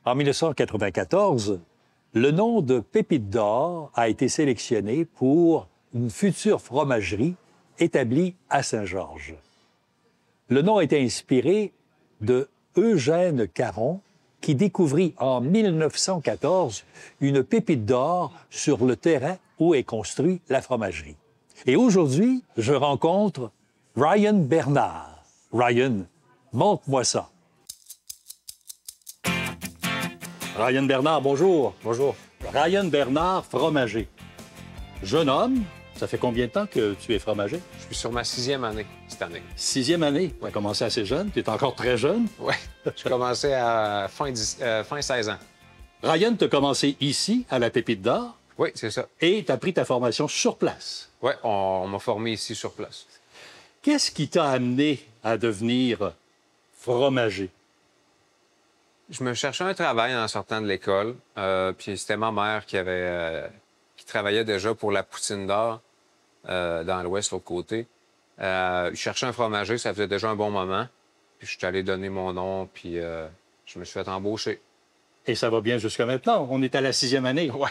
En 1994, le nom de Pépite d'Or a été sélectionné pour une future fromagerie établie à Saint-Georges. Le nom a été inspiré de Eugène Caron, qui découvrit en 1914 une pépite d'or sur le terrain où est construite la fromagerie. Et aujourd'hui, je rencontre Ryan Bernard. Ryan, montre-moi ça. Ryan Bernard, bonjour. Bonjour. Ryan Bernard, fromager. Jeune homme, ça fait combien de temps que tu es fromager? Je suis sur ma 6e année cette année. 6e année. Tu as commencé assez jeune, tu es encore très jeune. Oui, j'ai commencé à fin 16 ans. Ryan, tu as commencé ici, à la Pépite d'Or, Oui, c'est ça. et tu as pris ta formation sur place. Oui, on m'a formé ici sur place. Qu'est-ce qui t'a amené à devenir fromager? Je me cherchais un travail en sortant de l'école. Puis c'était ma mère qui travaillait déjà pour la Poutine d'Or dans l'Ouest, l'autre côté. Je cherchais un fromager, ça faisait déjà un bon moment. Puis je suis allé donner mon nom, puis je me suis fait embaucher. Et ça va bien jusqu'à maintenant. On est à la 6e année. Oui.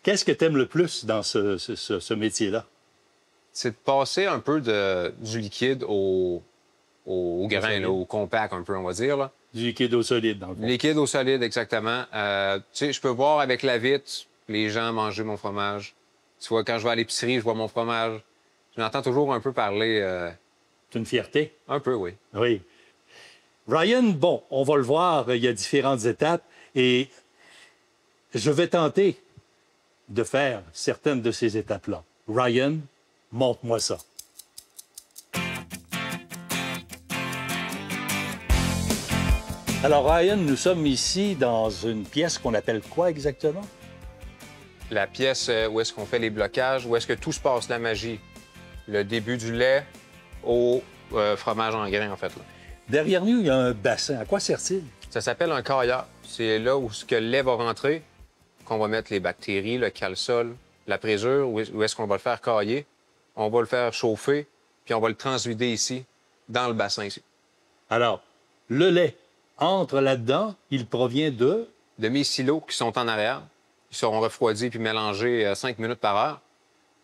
Qu'est-ce que tu aimes le plus dans ce métier-là? C'est de passer un peu du liquide au grain, là, au compact, un peu, on va dire. Là. Du liquide au solide, dans le fond. Liquide au solide, exactement. Tu sais, je peux voir avec la vitre les gens manger mon fromage. Tu vois, quand je vais à l'épicerie, je vois mon fromage. Je m'entends toujours un peu parler. C'est une fierté. Un peu, oui. Oui. Ryan, bon, on va le voir, il y a différentes étapes et je vais tenter de faire certaines de ces étapes-là. Ryan, montre-moi ça. Alors, Ryan, nous sommes ici dans une pièce qu'on appelle quoi exactement? La pièce où est-ce qu'on fait les blocages, où est-ce que tout se passe, la magie. Le début du lait au fromage en grains, en fait. Là. Derrière nous, il y a un bassin. À quoi sert-il? Ça s'appelle un cailleur. C'est là où le lait va rentrer, qu'on va mettre les bactéries, le cale-sol, la présure, où est-ce qu'on va le faire cailler. On va le faire chauffer, puis on va le transvider ici, dans le bassin ici. Alors, le lait entre là-dedans, il provient de... De mes silos qui sont en arrière. Ils seront refroidis puis mélangés 5 minutes par heure.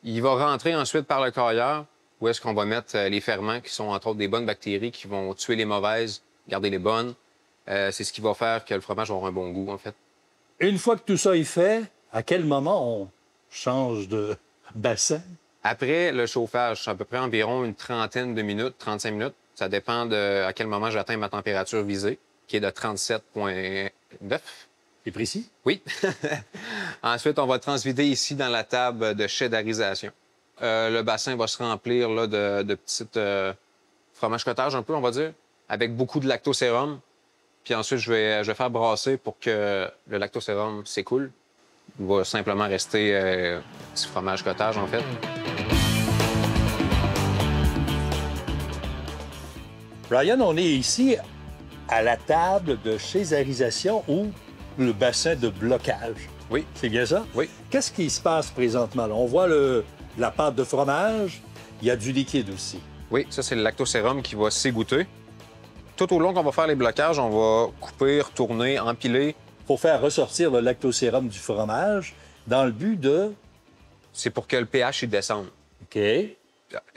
Il va rentrer ensuite par le cailleur, où est-ce qu'on va mettre les ferments, qui sont entre autres des bonnes bactéries qui vont tuer les mauvaises, garder les bonnes. C'est ce qui va faire que le fromage va avoir un bon goût, en fait. Une fois que tout ça est fait, à quel moment on change de bassin? Après le chauffage, c'est à peu près environ une trentaine de minutes, 35 minutes. Ça dépend à quel moment j'atteins ma température visée, qui est de 37,9. C'est précis? Oui. Ensuite, on va transvider ici dans la table de cheddarisation. Le bassin va se remplir là, de petites fromage cottage, un peu, on va dire, avec beaucoup de lactosérum. Puis ensuite, je vais faire brasser pour que le lactosérum s'écoule. Il va simplement rester petit fromage cottage, en fait. Ryan, on est ici à la table de chésarisation ou le bassin de blocage. Oui. C'est bien ça? Oui. Qu'est-ce qui se passe présentement? Là? On voit la pâte de fromage, il y a du liquide aussi. Oui, ça, c'est le lactosérum qui va s'égoutter. Tout au long qu'on va faire les blocages, on va couper, retourner, empiler. Il faut faire ressortir le lactosérum du fromage dans le but de... C'est pour que le pH il descende. OK.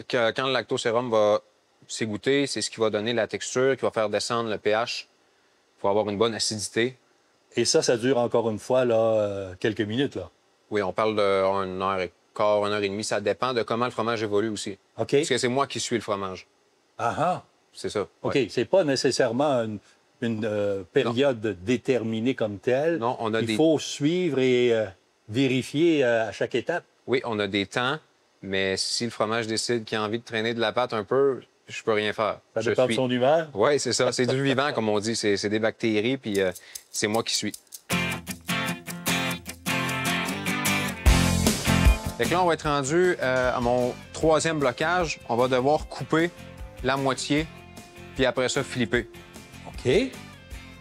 Quand le lactosérum va s'égoutter, c'est ce qui va donner la texture, qui va faire descendre le pH. Il faut avoir une bonne acidité. Et ça dure encore une fois là, quelques minutes, là. Oui, on parle d'une heure et quart, 1h30. Ça dépend de comment le fromage évolue aussi. OK. Parce que c'est moi qui suis le fromage. Ah ah! C'est ça. OK. Ouais. C'est pas nécessairement une période déterminée comme telle. Non, on a Il faut suivre et vérifier à chaque étape. Oui, on a des temps, mais si le fromage décide qu'il a envie de traîner de la pâte un peu, je peux rien faire. Ça dépend de son humeur. Oui, c'est ça. C'est du vivant, comme on dit. C'est des bactéries, puis c'est moi qui suis. Fait que là, on va être rendu à mon 3e blocage. On va devoir couper la moitié, puis après ça, flipper. OK.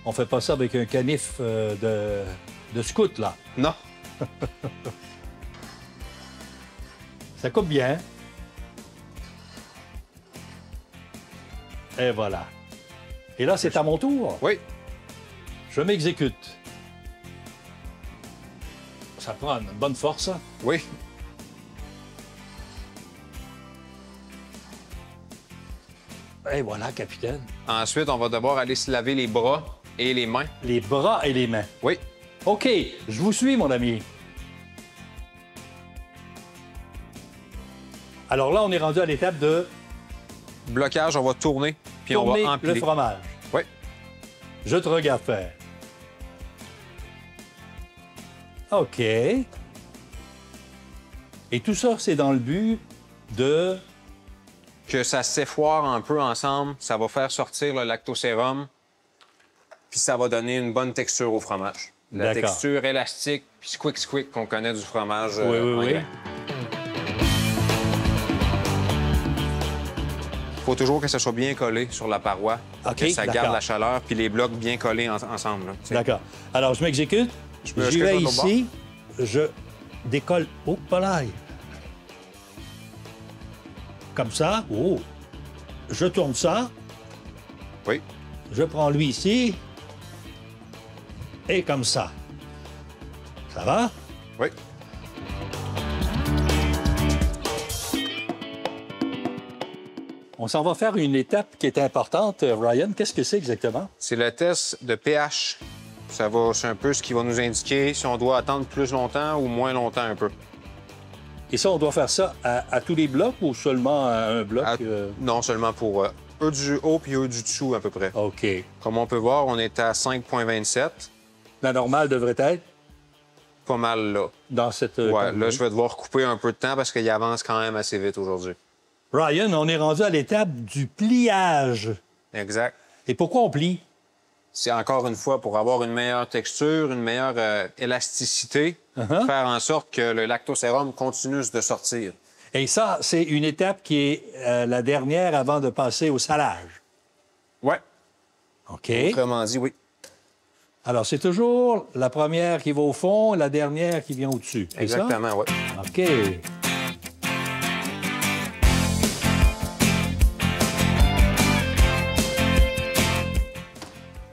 On fait pas ça avec un canif de scout, là. Non. Ça coupe bien. Et voilà. Et là, c'est à mon tour. Oui. Je m'exécute. Ça prend une bonne force, hein? Oui. Et voilà, capitaine. Ensuite, on va devoir aller se laver les bras et les mains. Les bras et les mains. Oui. OK, je vous suis, mon ami. Alors là, on est rendu à l'étape de Blocage, on va tourner, puis on tourner va le empiler. fromage. Oui. Je te regarde faire. OK. Et tout ça, c'est dans le but de... Que ça s'effoire un peu ensemble, ça va faire sortir le lactosérum, puis ça va donner une bonne texture au fromage. La D'accord. texture élastique, puis squick qu'on connaît du fromage. Oui, en oui, oui. grains. Il faut toujours que ça soit bien collé sur la paroi, OK, que ça garde d'accord. la chaleur, puis les blocs bien collés ensemble. Là, tu sais. D'accord. Alors, je m'exécute. peux- est-ce J'y que je vais vais au bord? ici. Je décolle. Oh, pas l'ail. Comme ça. Oh. Je tourne ça. Oui. Je prends lui ici. Et comme ça. Ça va? Oui. On s'en va faire une étape qui est importante. Ryan, qu'est-ce que c'est exactement? C'est le test de pH. C'est un peu ce qui va nous indiquer si on doit attendre plus longtemps ou moins longtemps un peu. Et ça, on doit faire ça à tous les blocs ou seulement à un bloc? Non, seulement pour eux du haut puis eux du dessous à peu près. OK. Comme on peut voir, on est à 5,27. La normale devrait être Pas mal là. dans cette... Ouais, là, je vais devoir couper un peu de temps parce qu'il avance quand même assez vite aujourd'hui. Ryan, on est rendu à l'étape du pliage. Exact. Et pourquoi on plie? C'est encore une fois pour avoir une meilleure texture, une meilleure élasticité, Uh-huh. faire en sorte que le lactosérum continue de sortir. Et ça, c'est une étape qui est la dernière avant de passer au salage. Ouais. OK. Autrement dit, oui. Alors, c'est toujours la première qui va au fond, la dernière qui vient au-dessus. C'est ça? Exactement, oui. OK.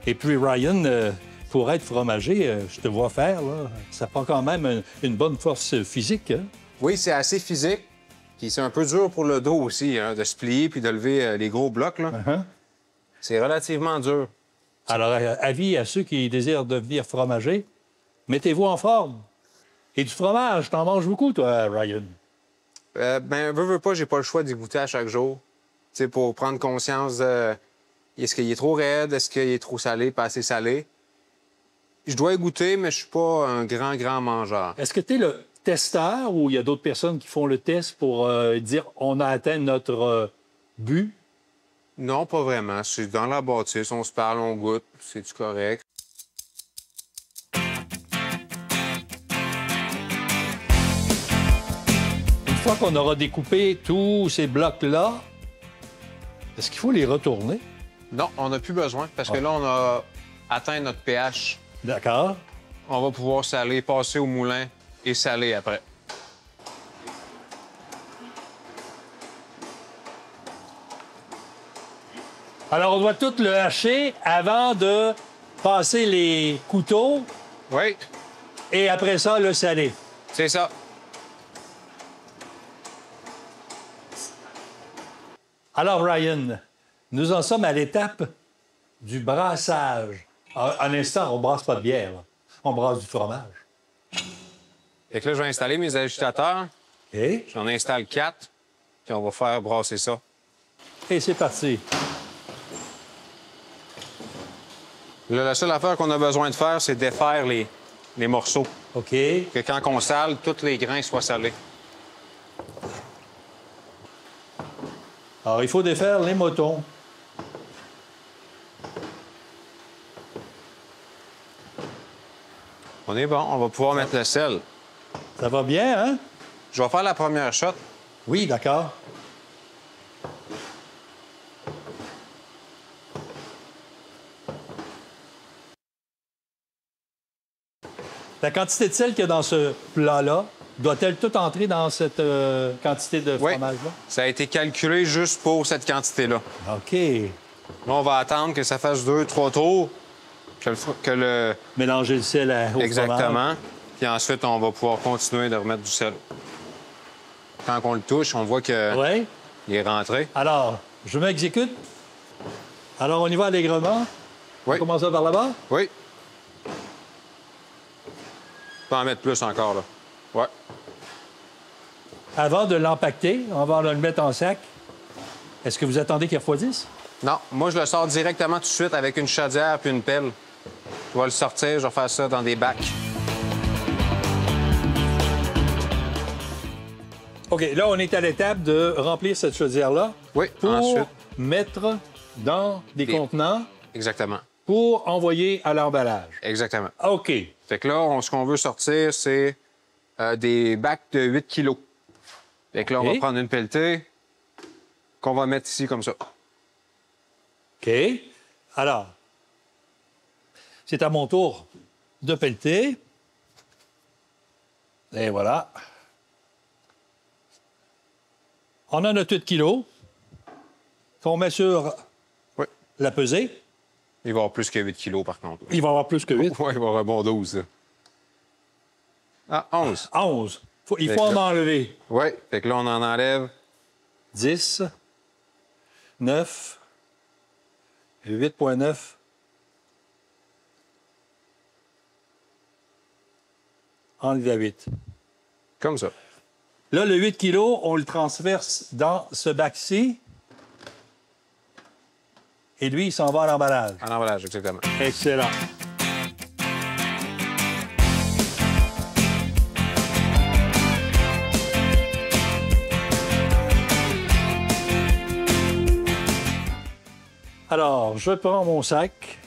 Et puis, Ryan, pour être fromager, je te vois faire, là, ça prend quand même une bonne force physique. Hein? Oui, c'est assez physique. Puis c'est un peu dur pour le dos aussi, hein, de se plier puis de lever les gros blocs. Là. Uh-huh. C'est relativement dur. Alors, avis à ceux qui désirent devenir fromager, mettez-vous en forme. Et du fromage, t'en manges beaucoup, toi, Ryan? Veux pas, j'ai pas le choix d'y goûter à chaque jour. Tu sais, pour prendre conscience de est-ce qu'il est trop raide, est-ce qu'il est trop salé, pas assez salé. Je dois y goûter, mais je suis pas un grand mangeur. Est-ce que tu es le testeur ou il y a d'autres personnes qui font le test pour dire on a atteint notre but? Non, pas vraiment. C'est dans la bâtisse, on se parle, on goûte, c'est-tu correct? Une fois qu'on aura découpé tous ces blocs-là, est-ce qu'il faut les retourner? Non, on n'a plus besoin parce que là, on a atteint notre pH. D'accord. On va pouvoir saler, passer au moulin et saler après. Alors, on doit tout le hacher avant de passer les couteaux Oui, et après ça, le saler. c'est ça. Alors, Ryan, nous en sommes à l'étape du brassage. À l'instant, on brasse pas de bière, là. On brasse du fromage. Fait que là, je vais installer mes agitateurs. Et J'en installe 4, puis on va faire brasser ça. c'est parti. Là, la seule affaire qu'on a besoin de faire, c'est défaire les morceaux. OK. Que quand on sale, tous les grains soient salés. Alors, il faut défaire les motons. On est bon, on va pouvoir mettre le sel. Ça va bien, hein? Je vais faire la première shot. Oui, d'accord. La quantité de sel qu'il y a dans ce plat-là, doit-elle tout entrer dans cette quantité de Oui, fromage-là? ça a été calculé juste pour cette quantité-là. OK. Là, on va attendre que ça fasse 2-3 tours, Mélanger le sel au fromage. Exactement. Puis ensuite, on va pouvoir continuer de remettre du sel. Quand on le touche, on voit qu'il est rentré. Alors, je m'exécute. Alors, on y va allègrement. Oui. On commence par là-bas? Oui. On peut en mettre plus encore, là. Ouais. Avant de l'empacter, avant de le mettre en sac, est-ce que vous attendez qu'il refroidisse? Non. Moi, je le sors directement tout de suite avec une chaudière puis une pelle. Je vais le sortir, je vais faire ça dans des bacs. OK, là, on est à l'étape de remplir cette chaudière-là. Oui, pour ensuite. Mettre dans des contenants. Exactement. Pour envoyer à l'emballage. Exactement. OK. Fait que là, ce qu'on veut sortir, c'est des bacs de 8 kilos. Fait que là, on va prendre une pelletée qu'on va mettre ici comme ça. OK. Alors, c'est à mon tour de pelleter. Et voilà. On a notre 8 kilos qu'on met sur la pesée. Il va y avoir plus que 8 kilos, par contre. Il va y avoir plus que 8? Oui, il va y avoir un bon 12. Là. Ah, 11. 11. Il faut en enlever. Oui, fait que là, on en enlève 10, 9, 8,9. Enlevé à 8. Comme ça. Là, le 8 kilos, on le transverse dans ce bac-ci. Et lui, il s'en va à l'emballage. À l'emballage, exactement. Excellent. Alors, je prends mon sac.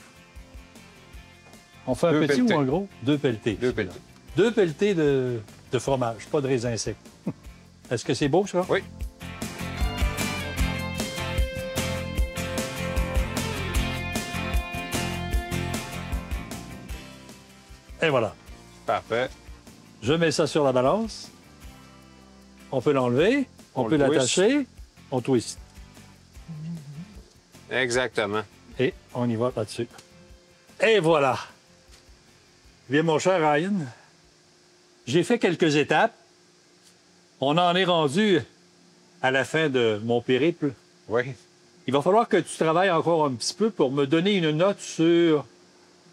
On fait un petit ou un gros? 2 pelletés. 2 pelletés. 2 pelletés de fromage, pas de raisins secs. Est-ce que c'est beau, ça? Oui. Et voilà. Parfait. Je mets ça sur la balance. On peut l'enlever. On peut l'attacher. On twist. Exactement. Et on y va là-dessus. Et voilà. Bien, mon cher Ryan, j'ai fait quelques étapes. On en est rendu à la fin de mon périple. Oui. Il va falloir que tu travailles encore un petit peu pour me donner une note sur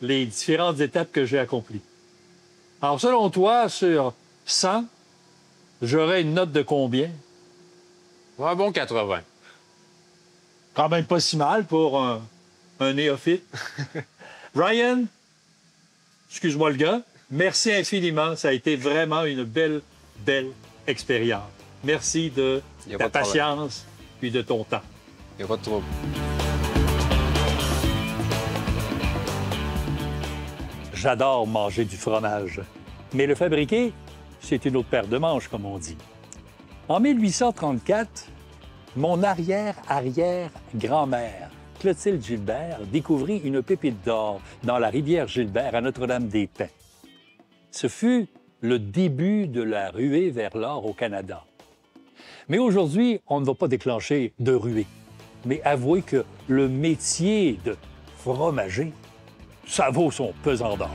les différentes étapes que j'ai accomplies. Alors, selon toi, sur 100, j'aurais une note de combien? Un bon 80. Quand même pas si mal pour un néophyte. Ryan, excuse-moi le gars, merci infiniment. Ça a été vraiment une belle expérience. Merci de ta patience puis de ton temps. Il n'y a pas de trouble. J'adore manger du fromage. Mais le fabriquer, c'est une autre paire de manches, comme on dit. En 1834, mon arrière-arrière-grand-mère, Clotilde Gilbert, découvrit une pépite d'or dans la rivière Gilbert à Notre-Dame-des-Pins. Ce fut le début de la ruée vers l'or au Canada. Mais aujourd'hui, on ne va pas déclencher de ruée. Mais avouez que le métier de fromager, ça vaut son pesant d'or.